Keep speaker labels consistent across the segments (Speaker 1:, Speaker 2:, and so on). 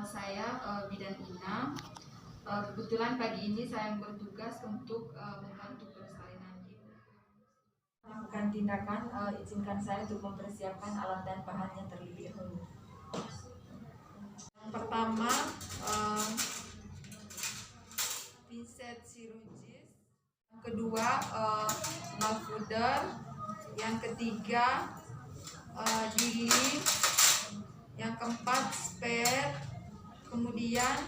Speaker 1: saya Bidan Ina. Kebetulan pagi ini saya bertugas untuk membantu persalinan ibu. Melakukan tindakan, izinkan saya untuk mempersiapkan alat dan bahannya terlebih dahulu. Yang pertama, pinset chirurgis. Yang kedua, malfuder. Yang ketiga, gigi. Yang keempat, spare. Kemudian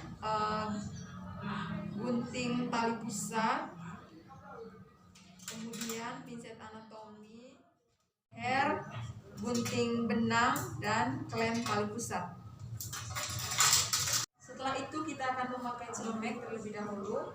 Speaker 1: gunting tali pusat, kemudian pinset anatomi, hair, gunting benang, dan klem tali pusat. Setelah itu kita akan memakai celemek terlebih dahulu.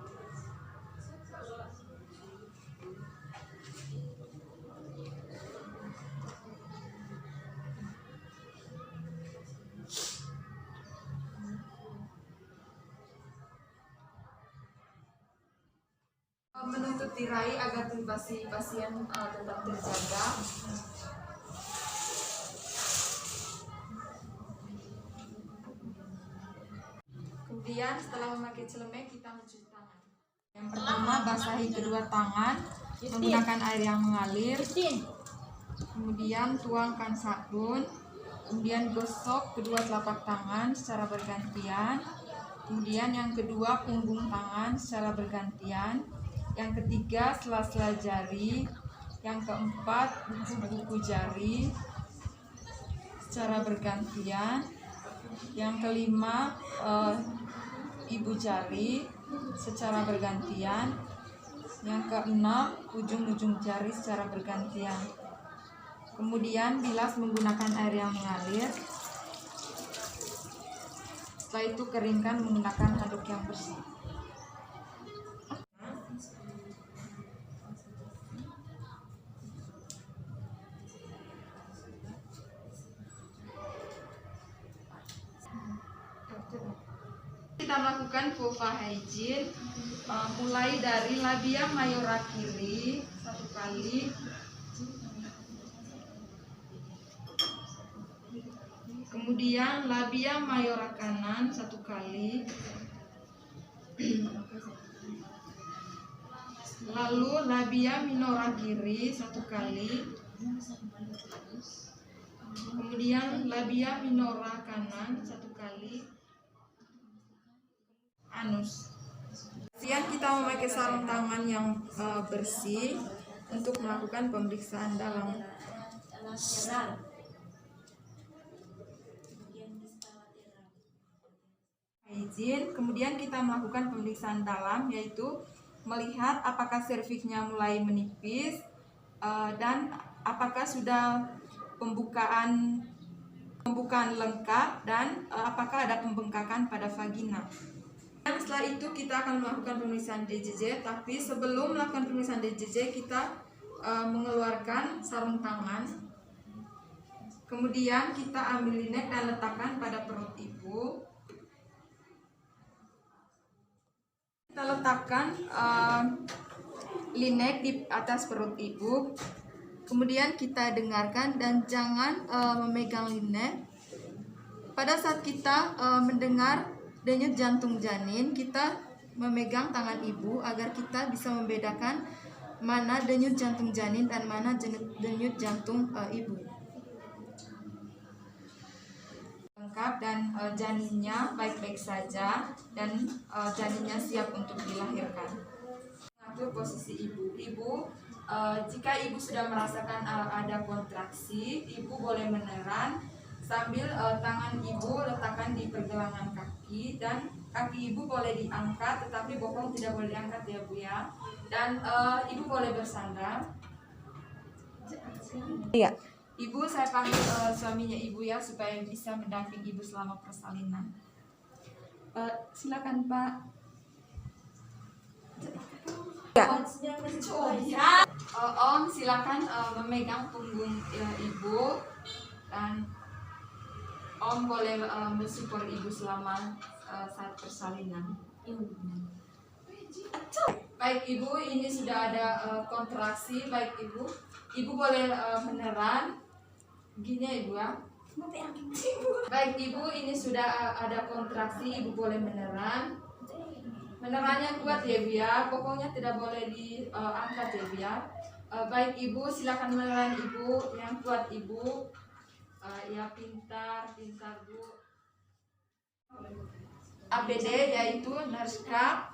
Speaker 1: Menutup tirai agar privasi pasien tetap terjaga. Kemudian setelah memakai celemek kita mencuci tangan. Yang pertama, basahi kedua tangan menggunakan air yang mengalir. Kemudian tuangkan sabun. Kemudian gosok kedua telapak tangan secara bergantian. Kemudian yang kedua, punggung tangan secara bergantian. Yang ketiga, sela-sela jari. Yang keempat, buku-buku jari secara bergantian. Yang kelima, ibu jari secara bergantian. Yang keenam, ujung-ujung jari secara bergantian. Kemudian bilas menggunakan air yang mengalir. Setelah itu keringkan menggunakan handuk yang bersih. Kita melakukan vulva hygiene, mulai dari labia mayora kiri 1 kali, kemudian labia mayora kanan 1 kali, lalu labia minora kiri 1 kali, kemudian labia minora kanan 1 kali, anus. Kemudian kita memakai sarung tangan yang bersih untuk melakukan pemeriksaan dalam. Izin. Kemudian kita melakukan pemeriksaan dalam, yaitu melihat apakah serviksnya mulai menipis dan apakah sudah pembukaan lengkap dan apakah ada pembengkakan pada vagina. Dan setelah itu kita akan melakukan pemeriksaan DJJ, tapi sebelum melakukan pemeriksaan DJJ kita mengeluarkan sarung tangan. Kemudian kita ambil linek dan letakkan pada perut ibu. Kita letakkan linek di atas perut ibu. Kemudian kita dengarkan dan jangan memegang linek. Pada saat kita mendengar denyut jantung janin, kita memegang tangan ibu agar kita bisa membedakan mana denyut jantung janin dan mana denyut jantung ibu. Lengkap dan janinnya baik-baik saja dan janinnya siap untuk dilahirkan. Mengatur posisi ibu. Jika ibu sudah merasakan ada kontraksi, ibu boleh meneran sambil tangan ibu letakkan di pergelangan kaki, dan kaki ibu boleh diangkat tetapi bokong tidak boleh diangkat ya Bu ya. Dan ibu boleh bersandar. Iya. Ibu, saya panggil suaminya ibu ya supaya bisa mendampingi ibu selama persalinan. Silakan Pak. Ya. Om silakan memegang punggung ibu, dan Om boleh mensupport ibu selama saat persalinan. Baik ibu, ini sudah ada kontraksi. Baik ibu boleh meneran. Gini ya ibu ya. Baik Ibu, ini sudah ada kontraksi, Ibu boleh meneran. Menerannya kuat ya Bu ya, pokoknya tidak boleh diangkat ya Bu ya. Baik Ibu, silakan meneran Ibu, yang kuat Ibu. Ya pintar Bu. APD yaitu nurse cap.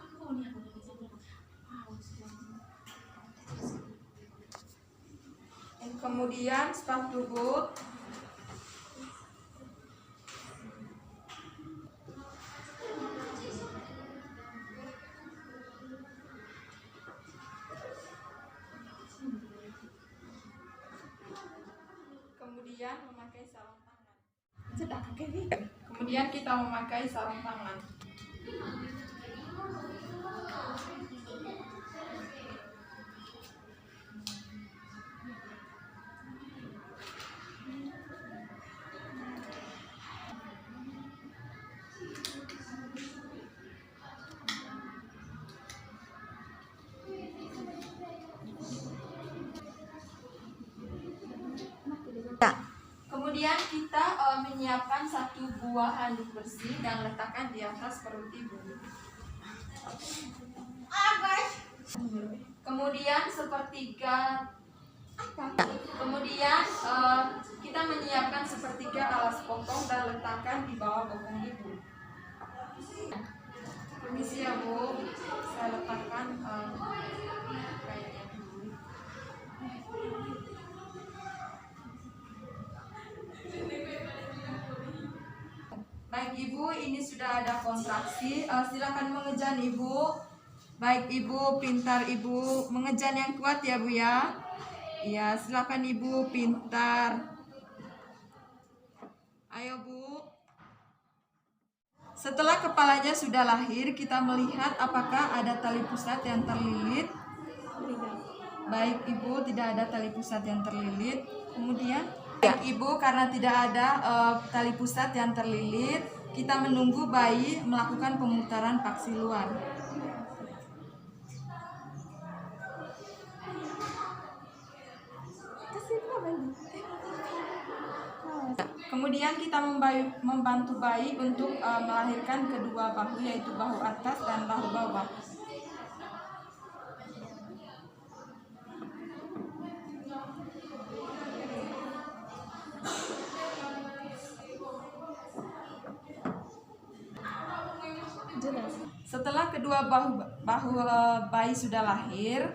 Speaker 1: Kemudian sepatu boot. Kemudian memakai sarung tangan. Kemudian kita memakai sarung tangan. Kemudian kita menyiapkan satu buah handuk bersih dan letakkan di atas perut Ibu. Kemudian kita menyiapkan sepertiga alas potong dan letakkan di bawah bokong Ibu. Permisi ya Bu, saya letakkan kayaknya dulu. Baik Ibu, ini sudah ada kontraksi. Silakan mengejan Ibu. Baik Ibu, pintar Ibu. Mengejan yang kuat ya Bu ya. Iya, silakan Ibu, pintar. Ayo Bu. Setelah kepalanya sudah lahir, kita melihat apakah ada tali pusat yang terlilit. Baik Ibu, tidak ada tali pusat yang terlilit. Kemudian baik Ibu, karena tidak ada tali pusat yang terlilit, kita menunggu bayi melakukan pemutaran paksi luar. Kemudian kita membantu bayi untuk melahirkan kedua bahu, yaitu bahu atas dan bahu bawah. Setelah kedua bahu bayi sudah lahir,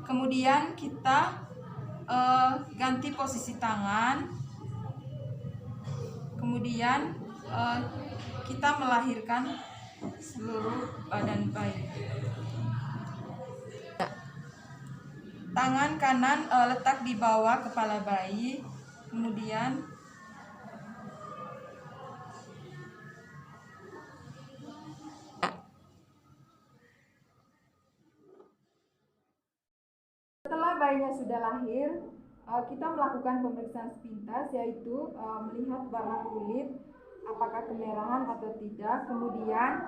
Speaker 1: kemudian kita ganti posisi tangan, kemudian kita melahirkan seluruh badan bayi. Tangan kanan letak di bawah kepala bayi, kemudian setelah bayinya sudah lahir, kita melakukan pemeriksaan sepintas, yaitu melihat warna kulit, apakah kemerahan atau tidak, kemudian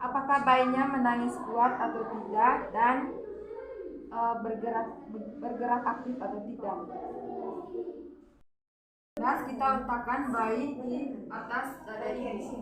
Speaker 1: apakah bayinya menangis kuat atau tidak, dan bergerak aktif atau tidak. Terus kita letakkan bayi di atas dada Ibu.